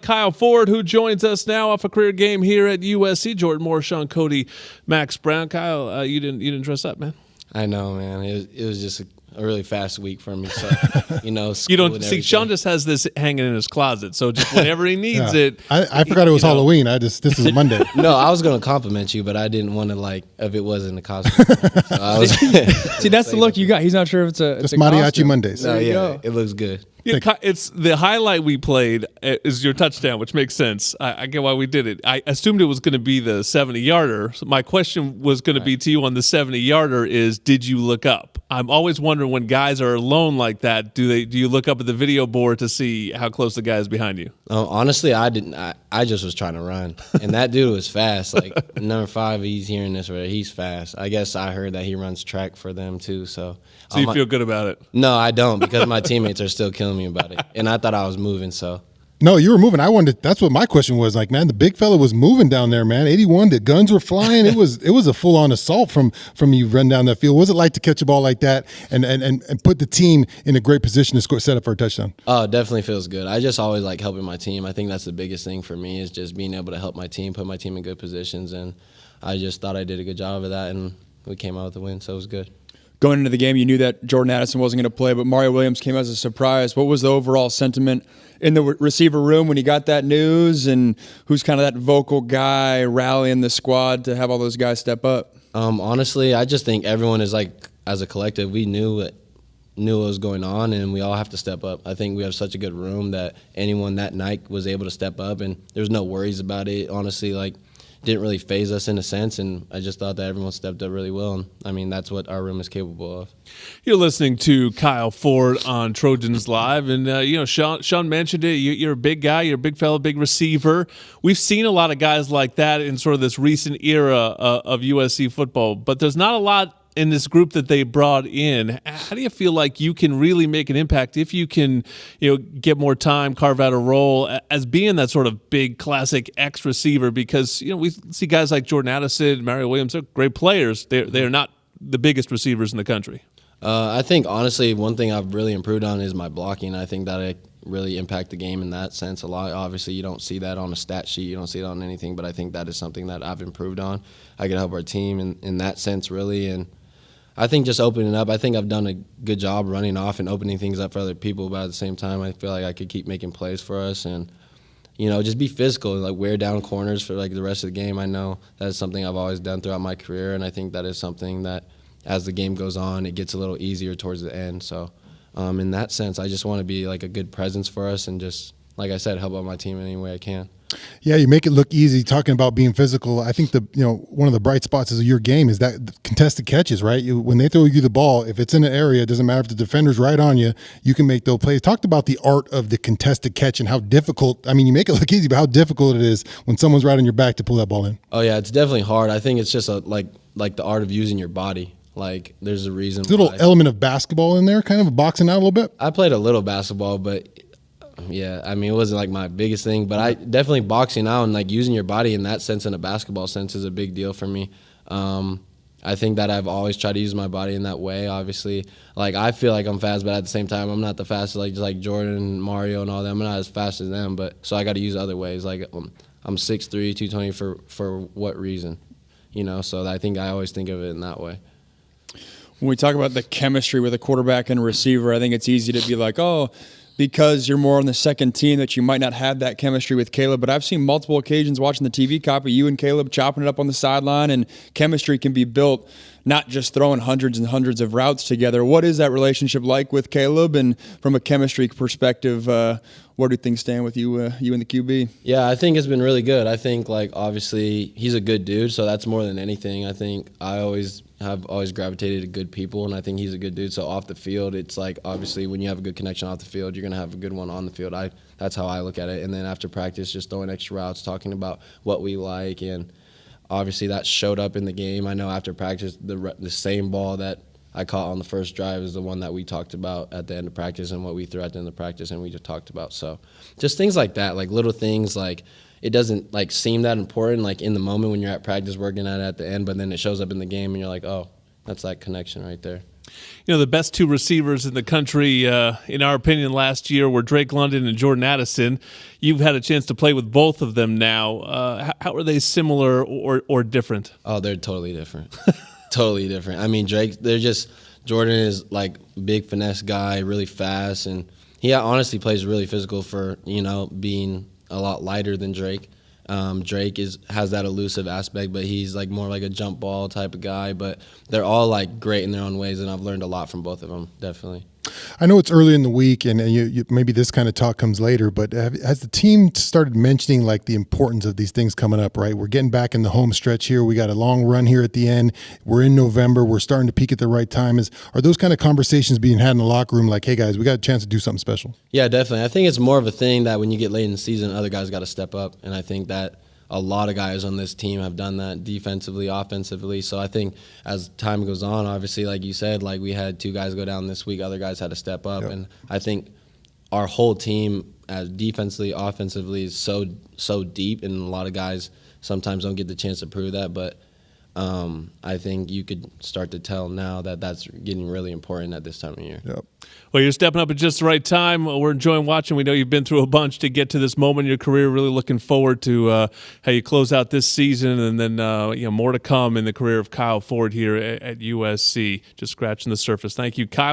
Kyle Ford, who joins us now off a career game here at USC. Jordan Moore, Sean Cody, Max Brown. Kyle, you didn't dress up, man. I know, man. It was just a really fast week for me. So, you don't see. Sean just has this hanging in his closet. So just whenever he needs it, I forgot it was Halloween. This is Monday. No, I was gonna compliment you, but I didn't want to if it wasn't a costume. So I was see, that's the look you got. He's not sure if it's a. It's mariachi costume. Mondays. No, yeah, it looks good. Yeah, it's the highlight we played is your touchdown, which makes sense. I get why we did it. I assumed it was going to be the 70-yarder. So my question was going to be to you on the 70-yarder is, did you look up? I'm always wondering when guys are alone like that, do you look up at the video board to see how close the guy is behind you? Honestly, I didn't. I just was trying to run, and that dude was fast. Like number 5, he's hearing this right. He's fast. I guess I heard that he runs track for them too. So you feel good about it? No, I don't, because my teammates are still killing me about it, and I thought I was moving. So. No, you were moving. I wanted. That's what my question was. Like, man, the big fella was moving down there, man. 81. The guns were flying. It was a full on assault from you run down that field. What was it like to catch a ball like that and put the team in a great position to set up for a touchdown? Oh, it definitely feels good. I just always like helping my team. I think that's the biggest thing for me is just being able to help my team, put my team in good positions, and I just thought I did a good job of that, and we came out with a win, so it was good. Going into the game, you knew that Jordan Addison wasn't going to play, but Mario Williams came as a surprise. What was the overall sentiment in the receiver room when you got that news, and who's kind of that vocal guy rallying the squad to have all those guys step up? Honestly, I just think everyone is as a collective, we knew what was going on, and we all have to step up. I think we have such a good room that anyone that night was able to step up, and there's no worries about it. Honestly, didn't really phase us in a sense, and I just thought that everyone stepped up really well, and I mean that's what our room is capable of. You're listening to Kyle Ford on Trojans Live, and Sean mentioned it. You're a big guy, you're a big fellow, big receiver. We've seen a lot of guys like that in sort of this recent era of USC football, but there's not a lot in this group that they brought in. How do you feel like you can really make an impact if you can, get more time, carve out a role as being that sort of big classic X receiver? Because we see guys like Jordan Addison, Mario Williams, they're great players. They're not the biggest receivers in the country. I think honestly, one thing I've really improved on is my blocking. I think that I really impact the game in that sense a lot. Obviously, you don't see that on a stat sheet, you don't see it on anything, but I think that is something that I've improved on. I can help our team in that sense really, and I think just opening up, I think I've done a good job running off and opening things up for other people, but at the same time, I feel like I could keep making plays for us and, just be physical, wear down corners for the rest of the game. I know that is something I've always done throughout my career, and I think that is something that as the game goes on, it gets a little easier towards the end. So in that sense, I just want to be a good presence for us and just, like I said, help out my team in any way I can. Yeah, you make it look easy talking about being physical. I think one of the bright spots of your game is that contested catches, right? When they throw you the ball, if it's in an area, it doesn't matter if the defender's right on you, you can make those plays. Talked about the art of the contested catch and how difficult, you make it look easy, but how difficult it is when someone's right on your back to pull that ball in. Oh yeah, it's definitely hard. I think it's just like the art of using your body. There's a reason. There's a little element of basketball in there, kind of boxing out a little bit. I played a little basketball, but yeah, it wasn't my biggest thing, but I definitely boxing out and using your body in that sense, in a basketball sense, is a big deal for me. I think that I've always tried to use my body in that way. Obviously, I feel like I'm fast, but at the same time, I'm not the fastest just like Jordan, Mario, and all them. I'm not as fast as them, but so I got to use other ways. I'm 6'3", 220 for what reason? So I think I always think of it in that way. When we talk about the chemistry with a quarterback and a receiver, I think it's easy to be because you're more on the second team that you might not have that chemistry with Caleb. But I've seen multiple occasions watching the TV copy, you and Caleb chopping it up on the sideline, and chemistry can be built not just throwing hundreds and hundreds of routes together. What is that relationship like with Caleb? And from a chemistry perspective, where do things stand with you and the QB? Yeah, I think it's been really good. I think obviously he's a good dude, so that's more than anything. I think I have always gravitated to good people, and I think he's a good dude. So off the field, it's obviously when you have a good connection off the field, you're gonna have a good one on the field. That's how I look at it. And then after practice, just throwing extra routes, talking about what we like, and obviously that showed up in the game. I know after practice, the same ball that I caught on the first drive is the one that we talked about at the end of practice, and what we threw at the end of practice, and we just talked about. So just things like that, little things it doesn't seem that important in the moment when you're at practice working at it at the end, but then it shows up in the game and you're oh, that's that connection right there. You know, the best two receivers in the country, in our opinion, last year were Drake London and Jordan Addison. You've had a chance to play with both of them now. How are they similar or different? Oh, they're totally different. Totally different. I mean, Jordan is like big finesse guy, really fast, and he honestly plays really physical for, being a lot lighter than Drake. Drake has that elusive aspect, but he's like more like a jump ball type of guy. But they're all like great in their own ways, and I've learned a lot from both of them, definitely. I know it's early in the week, and you maybe this kind of talk comes later, but has the team started mentioning like the importance of these things coming up, right? We're getting back in the home stretch here. We got a long run here at the end. We're in November. We're starting to peak at the right time. Are those kind of conversations being had in the locker room like, hey, guys, we got a chance to do something special? Yeah, definitely. I think it's more of a thing that when you get late in the season, other guys got to step up, and I think that a lot of guys on this team have done that defensively, offensively. So I think as time goes on, obviously, like you said, like we had 2 guys go down this week, other guys had to step up. Yep. And I think our whole team, as defensively, offensively, is so deep, and a lot of guys sometimes don't get the chance to prove that. But I think you could start to tell now that that's getting really important at this time of year. Yep. Well, you're stepping up at just the right time. We're enjoying watching. We know you've been through a bunch to get to this moment in your career. Really looking forward to how you close out this season, and then more to come in the career of Kyle Ford here at USC. Just scratching the surface. Thank you, Kyle.